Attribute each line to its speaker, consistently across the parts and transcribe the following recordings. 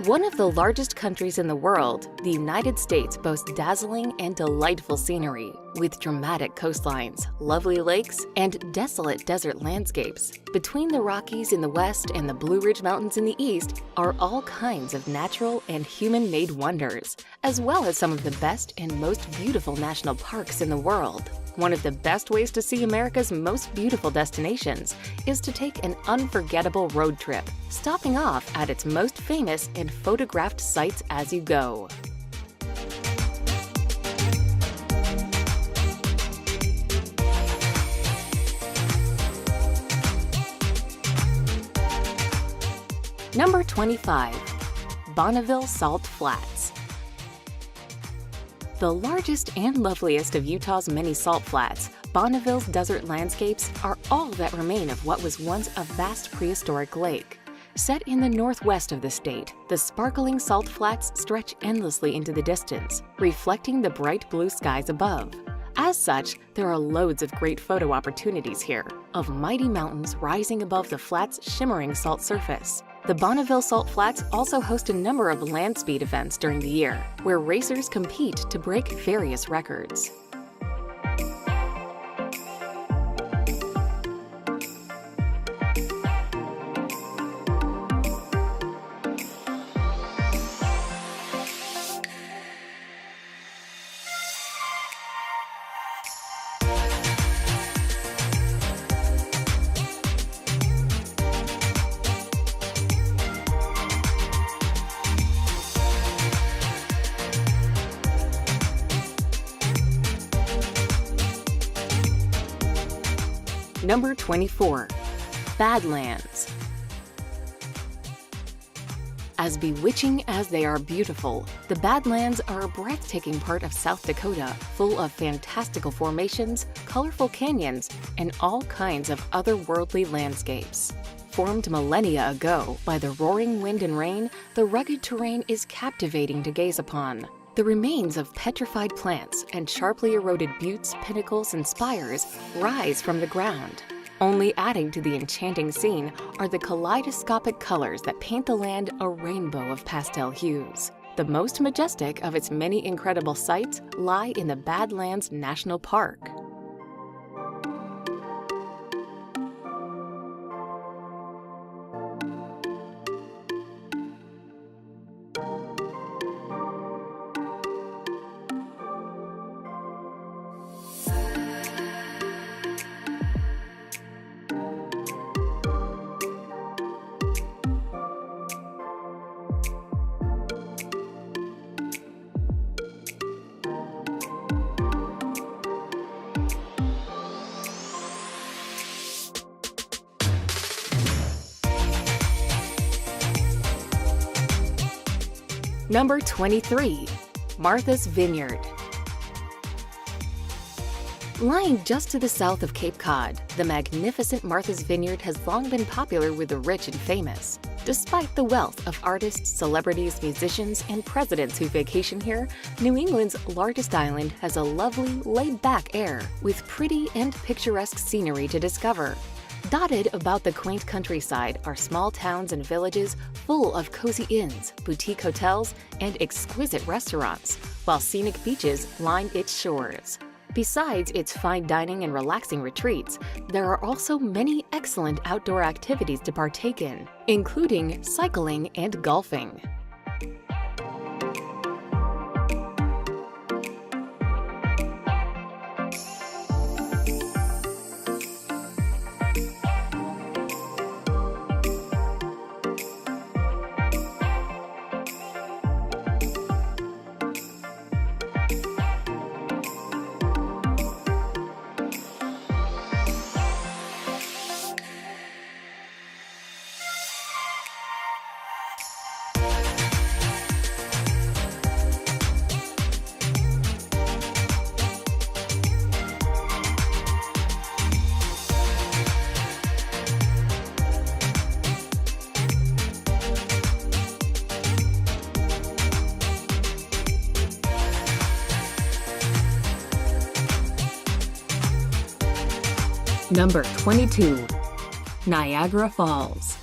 Speaker 1: One of the largest countries in the world, the United States boasts dazzling and delightful scenery, with dramatic coastlines, lovely lakes, and desolate desert landscapes. Between the Rockies in the west and the Blue Ridge Mountains in the east are all kinds of natural and human-made wonders, as well as some of the best and most beautiful national parks in the world. One of the best ways to see America's most beautiful destinations is to take an unforgettable road trip, stopping off at its most famous and photographed sites as you go. Number 25. Bonneville Salt Flats. The largest and loveliest of Utah's many salt flats, Bonneville's desert landscapes are all that remain of what was once a vast prehistoric lake. Set in the northwest of the state, the sparkling salt flats stretch endlessly into the distance, reflecting the bright blue skies above. As such, there are loads of great photo opportunities here, of mighty mountains rising above the flat's shimmering salt surface. The Bonneville Salt Flats also host a number of land speed events during the year, where racers compete to break various records. Number 24. Badlands. As bewitching as they are beautiful, the Badlands are a breathtaking part of South Dakota, full of fantastical formations, colorful canyons, and all kinds of otherworldly landscapes. Formed millennia ago by the roaring wind and rain, the rugged terrain is captivating to gaze upon. The remains of petrified plants and sharply eroded buttes, pinnacles, and spires rise from the ground. Only adding to the enchanting scene are the kaleidoscopic colors that paint the land a rainbow of pastel hues. The most majestic of its many incredible sights lie in the Badlands National Park. Number 23. Martha's Vineyard. Lying just to the south of Cape Cod, the magnificent Martha's Vineyard has long been popular with the rich and famous. Despite the wealth of artists, celebrities, musicians, and presidents who vacation here, New England's largest island has a lovely, laid-back air with pretty and picturesque scenery to discover. Dotted about the quaint countryside are small towns and villages full of cozy inns, boutique hotels, and exquisite restaurants, while scenic beaches line its shores. Besides its fine dining and relaxing retreats, there are also many excellent outdoor activities to partake in, including cycling and golfing. Number 22. Niagara Falls.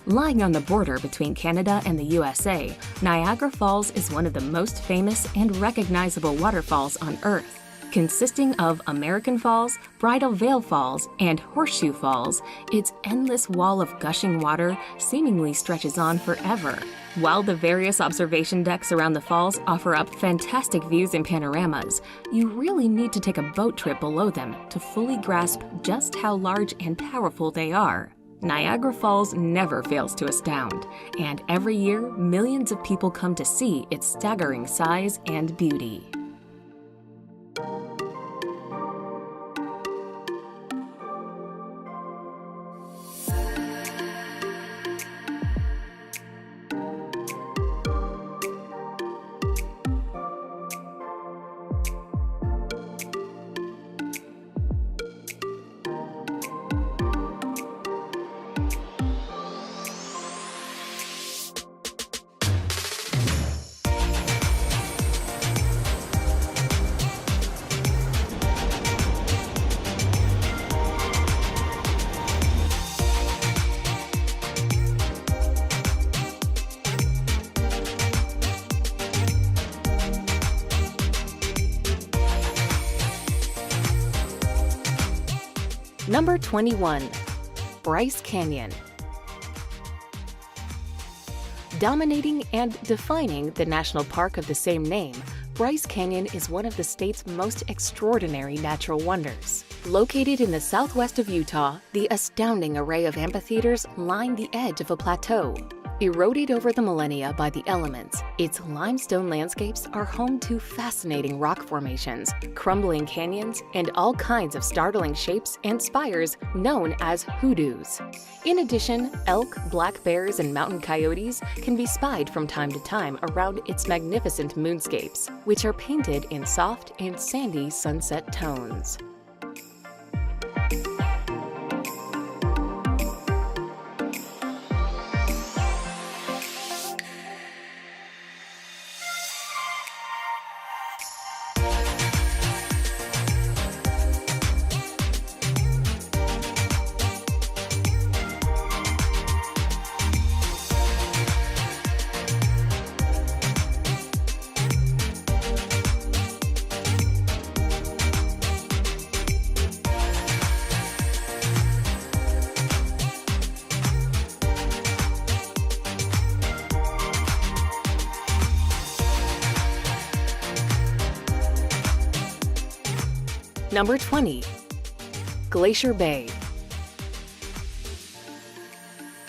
Speaker 1: Lying on the border between Canada and the USA, Niagara Falls is one of the most famous and recognizable waterfalls on Earth. Consisting of American Falls, Bridal Veil Falls, and Horseshoe Falls, its endless wall of gushing water seemingly stretches on forever. While the various observation decks around the falls offer up fantastic views and panoramas, you really need to take a boat trip below them to fully grasp just how large and powerful they are. Niagara Falls never fails to astound, and every year, millions of people come to see its staggering size and beauty. Number 21. Bryce Canyon. Dominating and defining the national park of the same name, Bryce Canyon is one of the state's most extraordinary natural wonders. Located in the southwest of Utah, the astounding array of amphitheaters line the edge of a plateau. Eroded over the millennia by the elements, its limestone landscapes are home to fascinating rock formations, crumbling canyons, and all kinds of startling shapes and spires known as hoodoos. In addition, elk, black bears, and mountain coyotes can be spied from time to time around its magnificent moonscapes, which are painted in soft and sandy sunset tones. Number 20. Glacier Bay.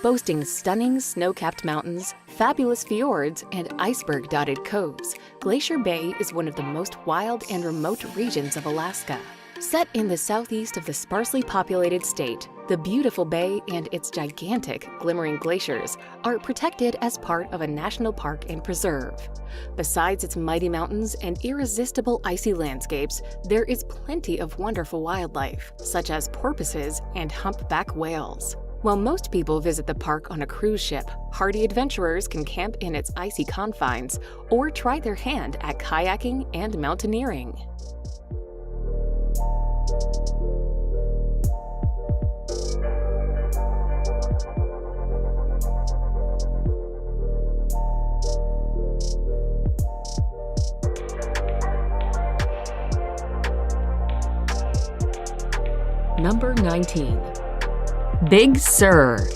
Speaker 1: Boasting stunning snow-capped mountains, fabulous fjords, and iceberg-dotted coves, Glacier Bay is one of the most wild and remote regions of Alaska. Set in the southeast of the sparsely populated state, the beautiful bay and its gigantic, glimmering glaciers are protected as part of a national park and preserve. Besides its mighty mountains and irresistible icy landscapes, there is plenty of wonderful wildlife, such as porpoises and humpback whales. While most people visit the park on a cruise ship, hardy adventurers can camp in its icy confines or try their hand at kayaking and mountaineering. Number 19. Big Sur.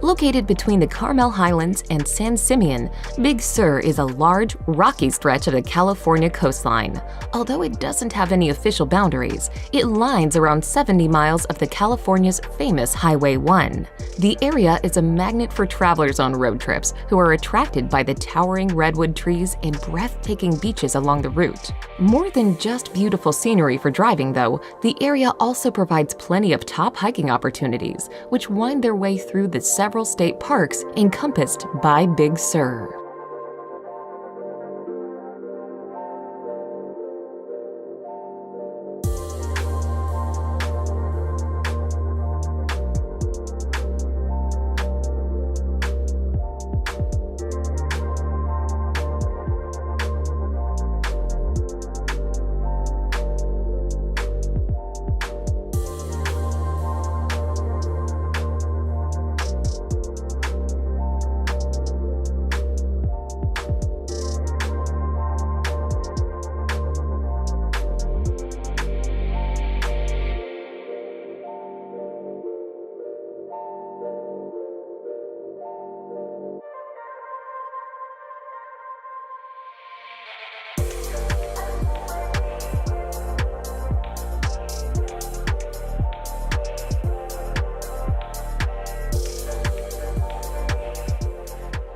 Speaker 1: Located between the Carmel Highlands and San Simeon, Big Sur is a large, rocky stretch of the California coastline. Although it doesn't have any official boundaries, it lines around 70 miles of the California's famous Highway 1. The area is a magnet for travelers on road trips who are attracted by the towering redwood trees and breathtaking beaches along the route. More than just beautiful scenery for driving, though, the area also provides plenty of top hiking opportunities, which wind their way through the several state parks encompassed by Big Sur.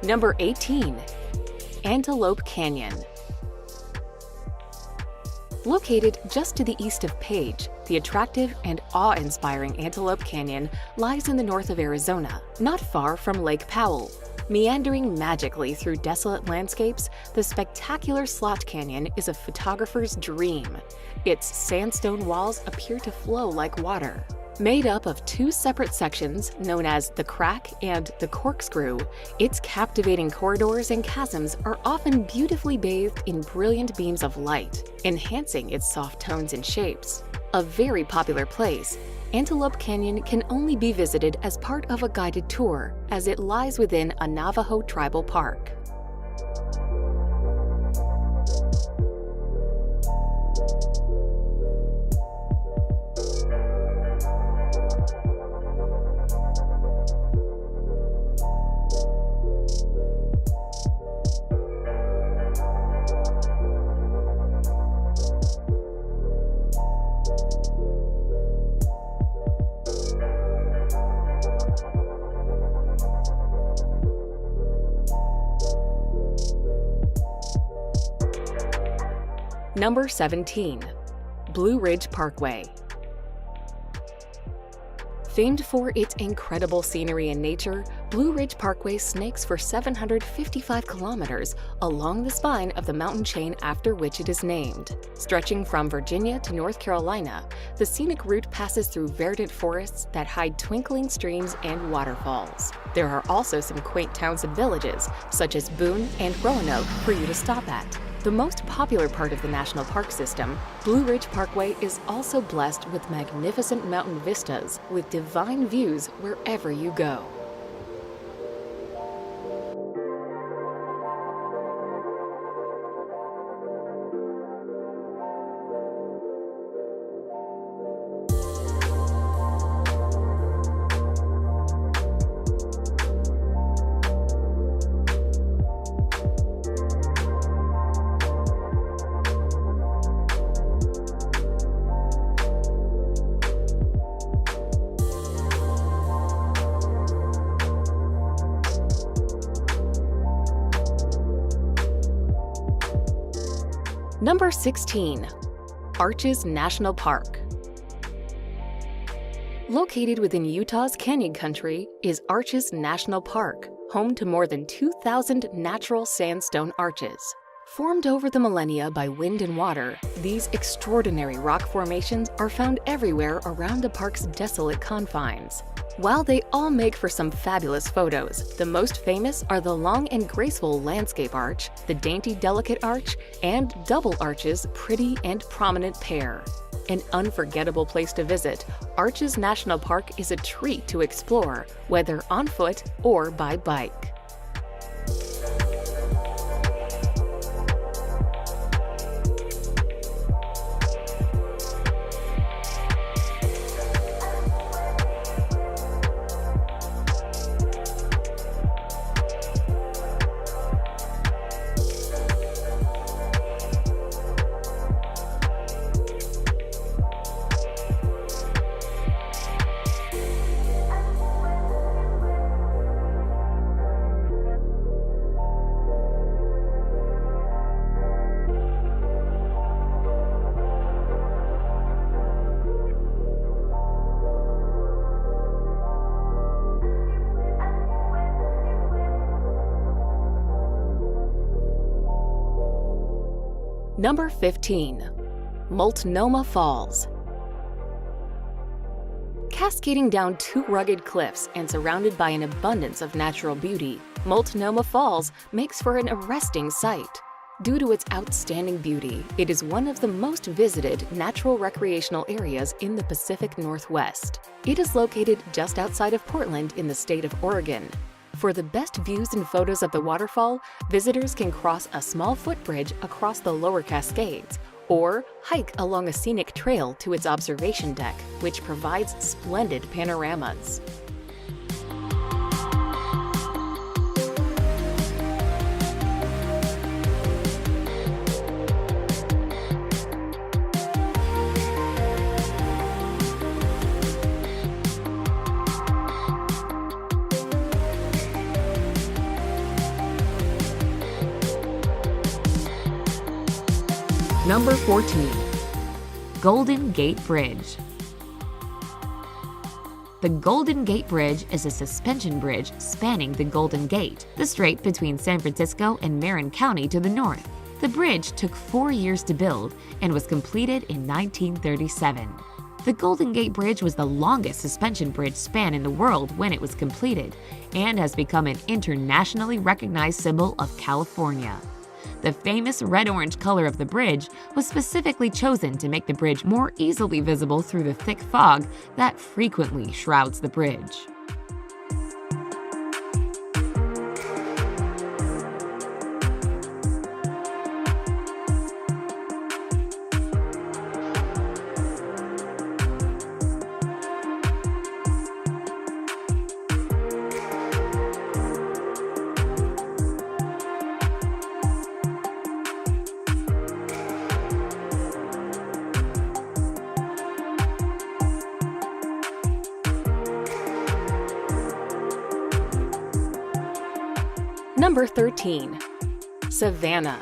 Speaker 1: Number 18. Antelope Canyon. Located just to the east of Page, the attractive and awe-inspiring Antelope Canyon lies in the north of Arizona, not far from Lake Powell. Meandering magically through desolate landscapes, the spectacular Slot Canyon is a photographer's dream. Its sandstone walls appear to flow like water. Made up of two separate sections known as the Crack and the Corkscrew, its captivating corridors and chasms are often beautifully bathed in brilliant beams of light, enhancing its soft tones and shapes. A very popular place, Antelope Canyon can only be visited as part of a guided tour, as it lies within a Navajo tribal park. Number 17. Blue Ridge Parkway. Famed for its incredible scenery and nature, Blue Ridge Parkway snakes for 755 kilometers along the spine of the mountain chain after which it is named. Stretching from Virginia to North Carolina, the scenic route passes through verdant forests that hide twinkling streams and waterfalls. There are also some quaint towns and villages, such as Boone and Roanoke, for you to stop at. The most popular part of the national park system, Blue Ridge Parkway is also blessed with magnificent mountain vistas with divine views wherever you go. Number 16. Arches National Park. Located within Utah's Canyon Country is Arches National Park, home to more than 2,000 natural sandstone arches. Formed over the millennia by wind and water, these extraordinary rock formations are found everywhere around the park's desolate confines. While they all make for some fabulous photos, the most famous are the long and graceful landscape arch, the dainty delicate arch, and double arches' pretty and prominent pair. An unforgettable place to visit, Arches National Park is a treat to explore, whether on foot or by bike. Number 15. Multnomah Falls. Cascading down two rugged cliffs and surrounded by an abundance of natural beauty, Multnomah Falls makes for an arresting sight. Due to its outstanding beauty, it is one of the most visited natural recreational areas in the Pacific Northwest. It is located just outside of Portland in the state of Oregon. For the best views and photos of the waterfall, visitors can cross a small footbridge across the lower Cascades, or hike along a scenic trail to its observation deck, which provides splendid panoramas. Number 14.
Speaker 2: Golden Gate Bridge. The Golden Gate Bridge is a suspension bridge spanning the Golden Gate, the strait between San Francisco and Marin County to the north. The bridge took 4 years to build and was completed in 1937. The Golden Gate Bridge was the longest suspension bridge span in the world when it was completed and has become an internationally recognized symbol of California. The famous red-orange color of the bridge was specifically chosen to make the bridge more easily visible through the thick fog that frequently shrouds the bridge.
Speaker 1: Number 13. Savannah.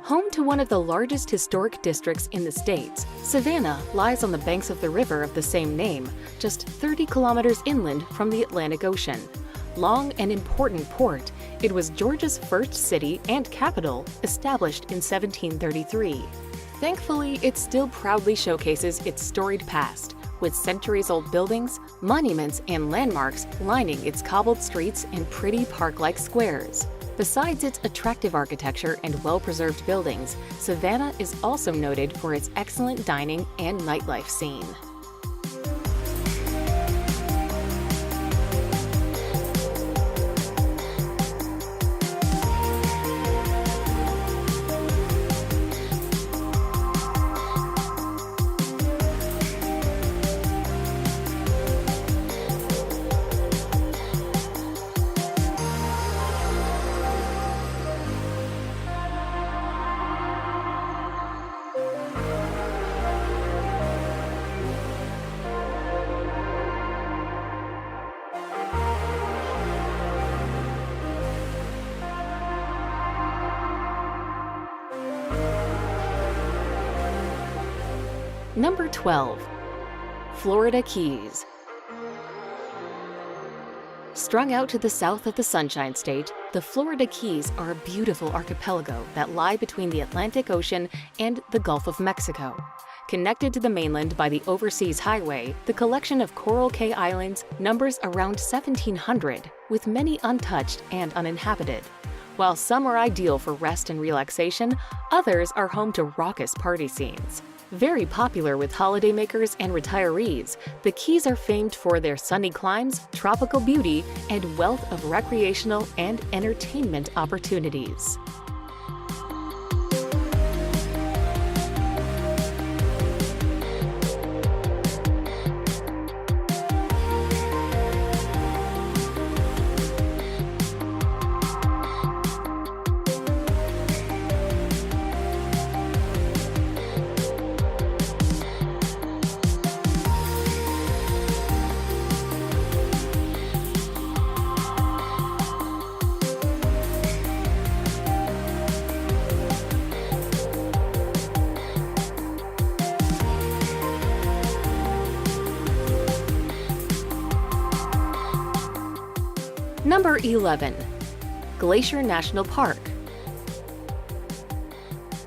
Speaker 1: Home to one of the largest historic districts in the States, Savannah lies on the banks of the river of the same name, just 30 kilometers inland from the Atlantic Ocean. Long and important port, it was Georgia's first city and capital, established in 1733. Thankfully, it still proudly showcases its storied past, with centuries-old buildings, monuments, and landmarks lining its cobbled streets and pretty park-like squares. Besides its attractive architecture and well-preserved buildings, Savannah is also noted for its excellent dining and nightlife scene. Number 12. Florida Keys. Strung out to the south of the Sunshine State, the Florida Keys are a beautiful archipelago that lie between the Atlantic Ocean and the Gulf of Mexico. Connected to the mainland by the Overseas Highway, the collection of Coral Cay Islands numbers around 1,700, with many untouched and uninhabited. While some are ideal for rest and relaxation, others are home to raucous party scenes. Very popular with holidaymakers and retirees, the Keys are famed for their sunny climes, tropical beauty, and wealth of recreational and entertainment opportunities. Number 11. Glacier National Park.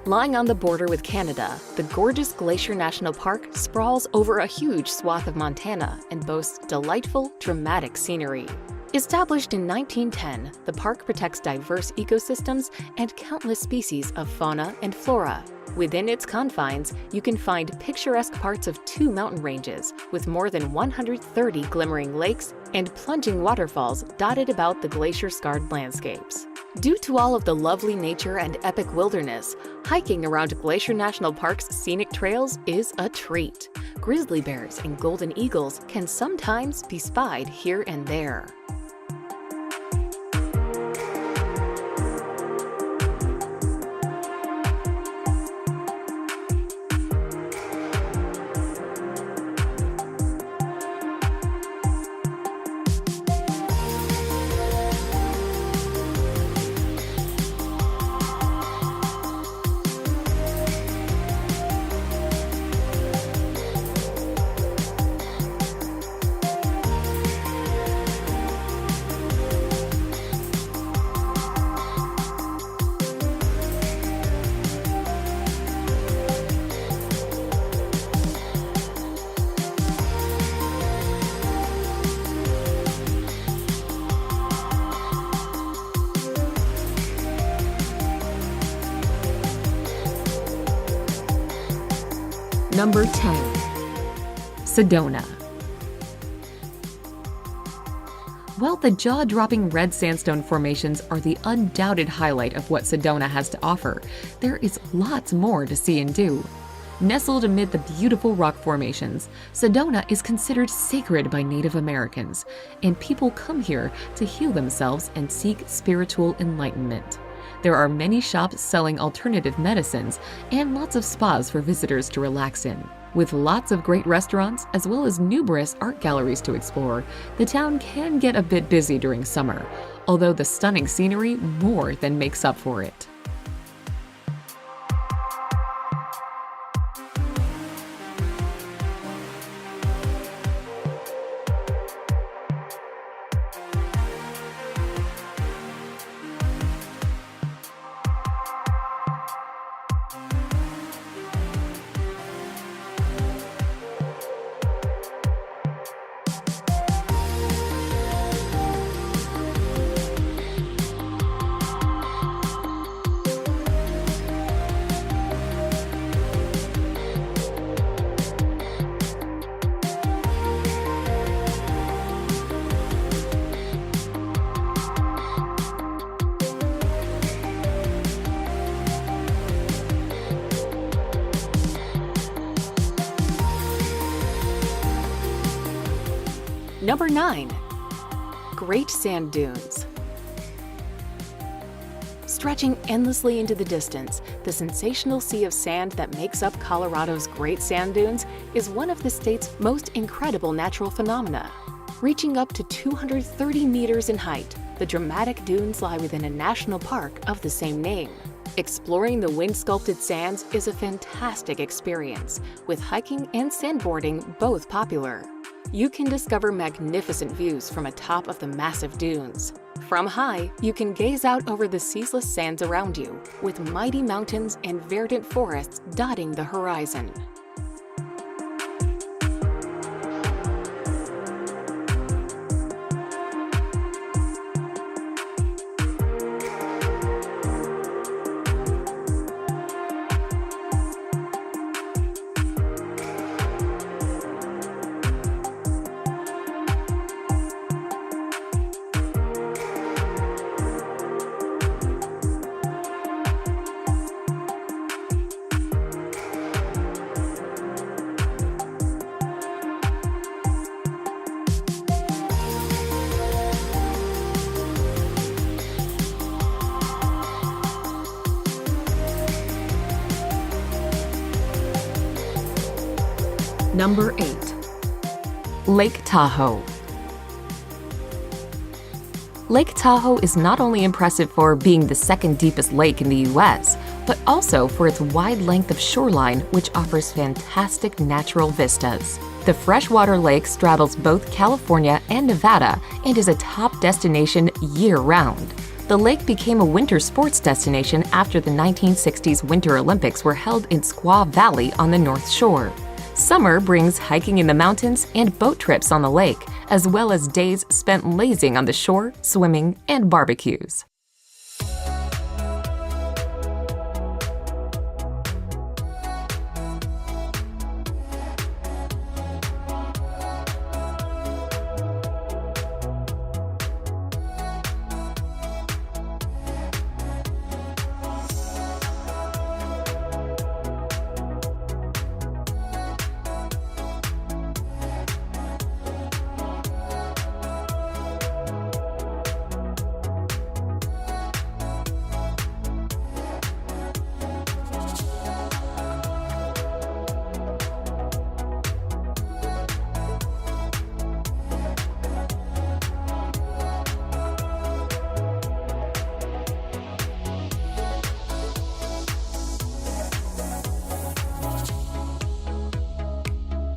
Speaker 1: Lying on the border with Canada, the gorgeous Glacier National Park sprawls over a huge swath of Montana and boasts delightful, dramatic scenery. Established in 1910, the park protects diverse ecosystems and countless species of fauna and flora. Within its confines, you can find picturesque parts of 2 mountain ranges, with more than 130 glimmering lakes and plunging waterfalls dotted about the glacier-scarred landscapes. Due to all of the lovely nature and epic wilderness, hiking around Glacier National Park's scenic trails is a treat. Grizzly bears and golden eagles can sometimes be spied here and there. Number 10. Sedona. While the jaw-dropping red sandstone formations are the undoubted highlight of what Sedona has to offer, there is lots more to see and do. Nestled amid the beautiful rock formations, Sedona is considered sacred by Native Americans, and people come here to heal themselves and seek spiritual enlightenment. There are many shops selling alternative medicines and lots of spas for visitors to relax in. With lots of great restaurants as well as numerous art galleries to explore, the town can get a bit busy during summer, although the stunning scenery more than makes up for it. Number 9. Great Sand Dunes. Stretching endlessly into the distance, the sensational sea of sand that makes up Colorado's Great Sand Dunes is one of the state's most incredible natural phenomena. Reaching up to 230 meters in height, the dramatic dunes lie within a national park of the same name. Exploring the wind-sculpted sands is a fantastic experience, with hiking and sandboarding both popular. You can discover magnificent views from atop of the massive dunes. From high, you can gaze out over the ceaseless sands around you, with mighty mountains and verdant forests dotting the horizon. Number 8. Lake Tahoe. Lake Tahoe is not only impressive for being the second deepest lake in the U.S., but also for its wide length of shoreline, which offers fantastic natural vistas. The freshwater lake straddles both California and Nevada and is a top destination year-round. The lake became a winter sports destination after the 1960s Winter Olympics were held in Squaw Valley on the North Shore. Summer brings hiking in the mountains and boat trips on the lake, as well as days spent lazing on the shore, swimming, and barbecues.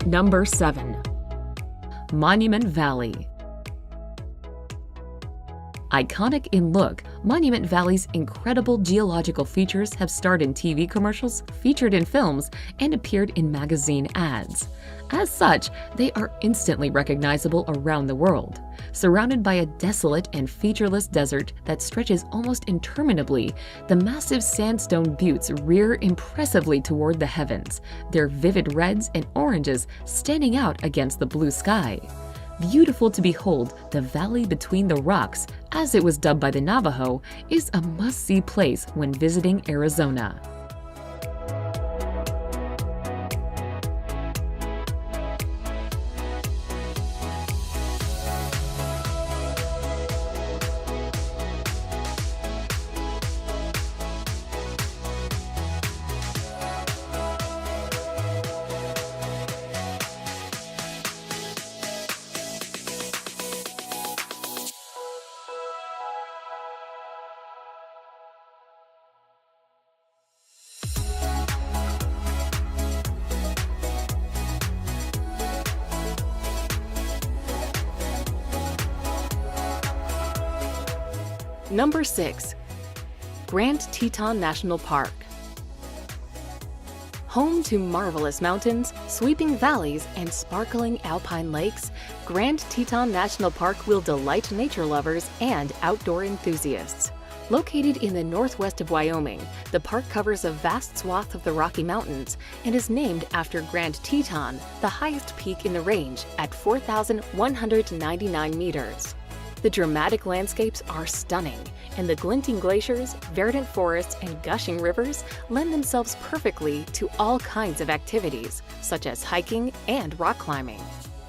Speaker 1: Number 7. Monument Valley. Iconic in look, Monument Valley's incredible geological features have starred in TV commercials, featured in films, and appeared in magazine ads. As such, they are instantly recognizable around the world. Surrounded by a desolate and featureless desert that stretches almost interminably, the massive sandstone buttes rear impressively toward the heavens, their vivid reds and oranges standing out against the blue sky. Beautiful to behold, the Valley Between the Rocks, as it was dubbed by the Navajo, is a must-see place when visiting Arizona. Number 6. Grand Teton National Park. Home to marvelous mountains, sweeping valleys, and sparkling alpine lakes, Grand Teton National Park will delight nature lovers and outdoor enthusiasts. Located in the northwest of Wyoming, the park covers a vast swath of the Rocky Mountains and is named after Grand Teton, the highest peak in the range at 4,199 meters. The dramatic landscapes are stunning, and the glinting glaciers, verdant forests, and gushing rivers lend themselves perfectly to all kinds of activities, such as hiking and rock climbing.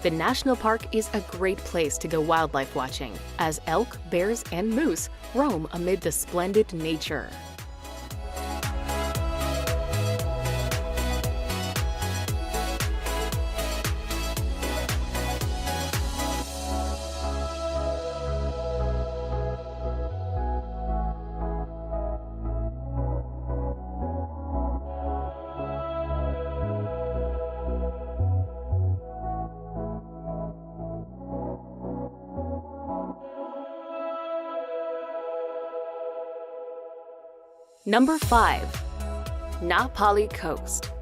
Speaker 1: The national park is a great place to go wildlife watching, as elk, bears, and moose roam amid the splendid nature. Number 5. Na Pali Coast.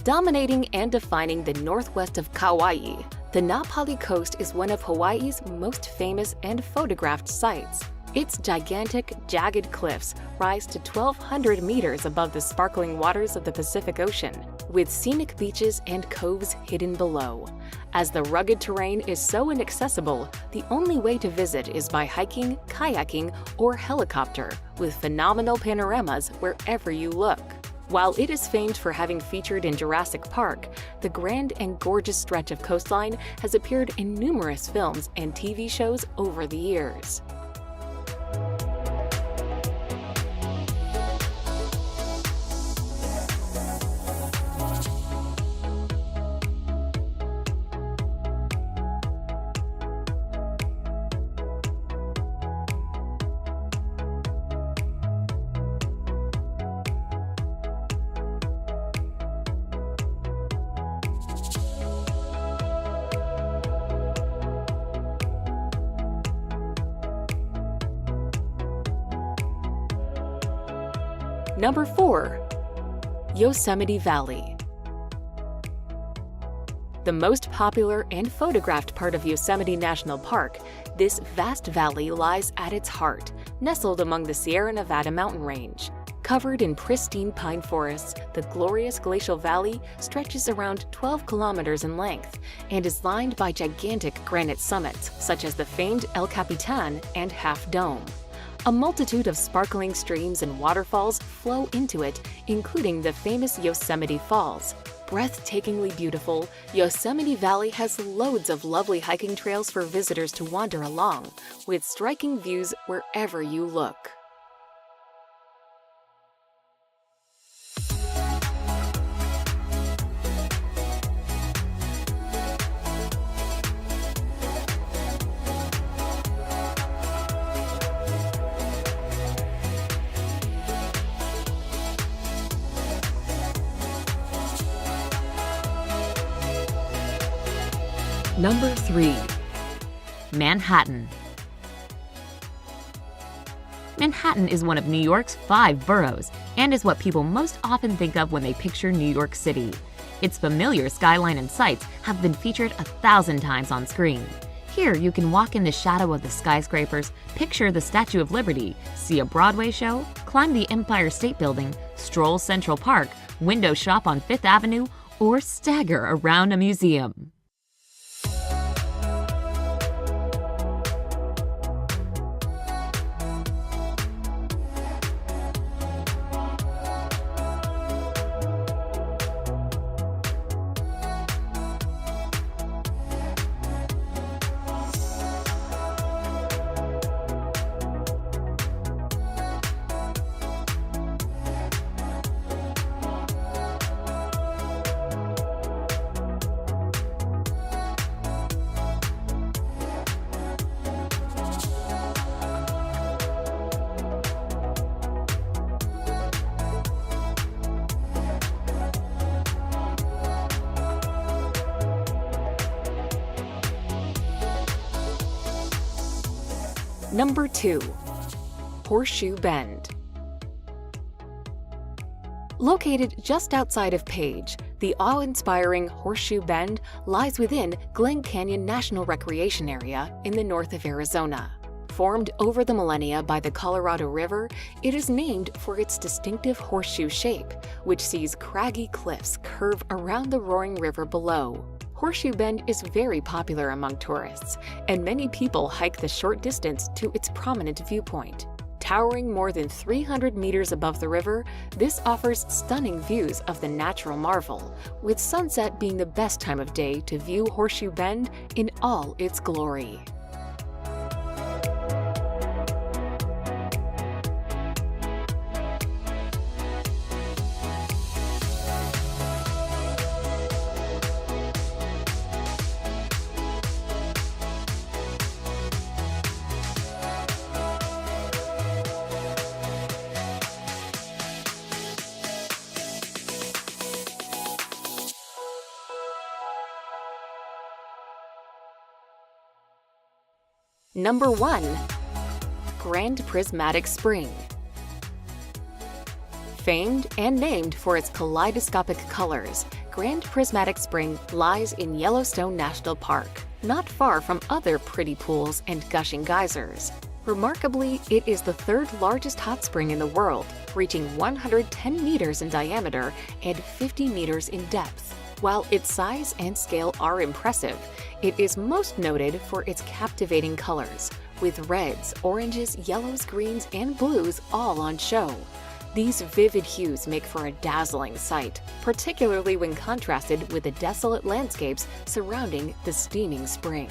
Speaker 1: Dominating and defining the northwest of Kauai, the Na Pali Coast is one of Hawaii's most famous and photographed sites. Its gigantic, jagged cliffs rise to 1,200 meters above the sparkling waters of the Pacific Ocean, with scenic beaches and coves hidden below. As the rugged terrain is so inaccessible, the only way to visit is by hiking, kayaking, or helicopter, with phenomenal panoramas wherever you look. While it is famed for having featured in Jurassic Park, the grand and gorgeous stretch of coastline has appeared in numerous films and TV shows over the years. Number 4. Yosemite Valley. The most popular and photographed part of Yosemite National Park, this vast valley lies at its heart, nestled among the Sierra Nevada mountain range. Covered in pristine pine forests, the glorious glacial valley stretches around 12 kilometers in length and is lined by gigantic granite summits, such as the famed El Capitan and Half Dome. A multitude of sparkling streams and waterfalls flow into it, including the famous Yosemite Falls. Breathtakingly beautiful, Yosemite Valley has loads of lovely hiking trails for visitors to wander along, with striking views wherever you look. Number 3.
Speaker 2: Manhattan. Manhattan is one of New York's 5 boroughs and is what people most often think of when they picture New York City. Its familiar skyline and sights have been featured 1,000 times on screen. Here you can walk in the shadow of the skyscrapers, picture the Statue of Liberty, see a Broadway show, climb the Empire State Building, stroll Central Park, window shop on Fifth Avenue, or stagger around a museum.
Speaker 1: Number 2. Horseshoe Bend. Located just outside of Page, the awe-inspiring Horseshoe Bend lies within Glen Canyon National Recreation Area in the north of Arizona. Formed over the millennia by the Colorado River, it is named for its distinctive horseshoe shape, which sees craggy cliffs curve around the roaring river below. Horseshoe Bend is very popular among tourists, and many people hike the short distance to its prominent viewpoint. Towering more than 300 meters above the river, this offers stunning views of the natural marvel, with sunset being the best time of day to view Horseshoe Bend in all its glory. Number 1. Grand Prismatic Spring. Famed and named for its kaleidoscopic colors, Grand Prismatic Spring lies in Yellowstone National Park, not far from other pretty pools and gushing geysers. Remarkably, it is the 3rd largest hot spring in the world, reaching 110 meters in diameter and 50 meters in depth. While its size and scale are impressive, it is most noted for its captivating colors, with reds, oranges, yellows, greens, and blues all on show. These vivid hues make for a dazzling sight, particularly when contrasted with the desolate landscapes surrounding the steaming spring.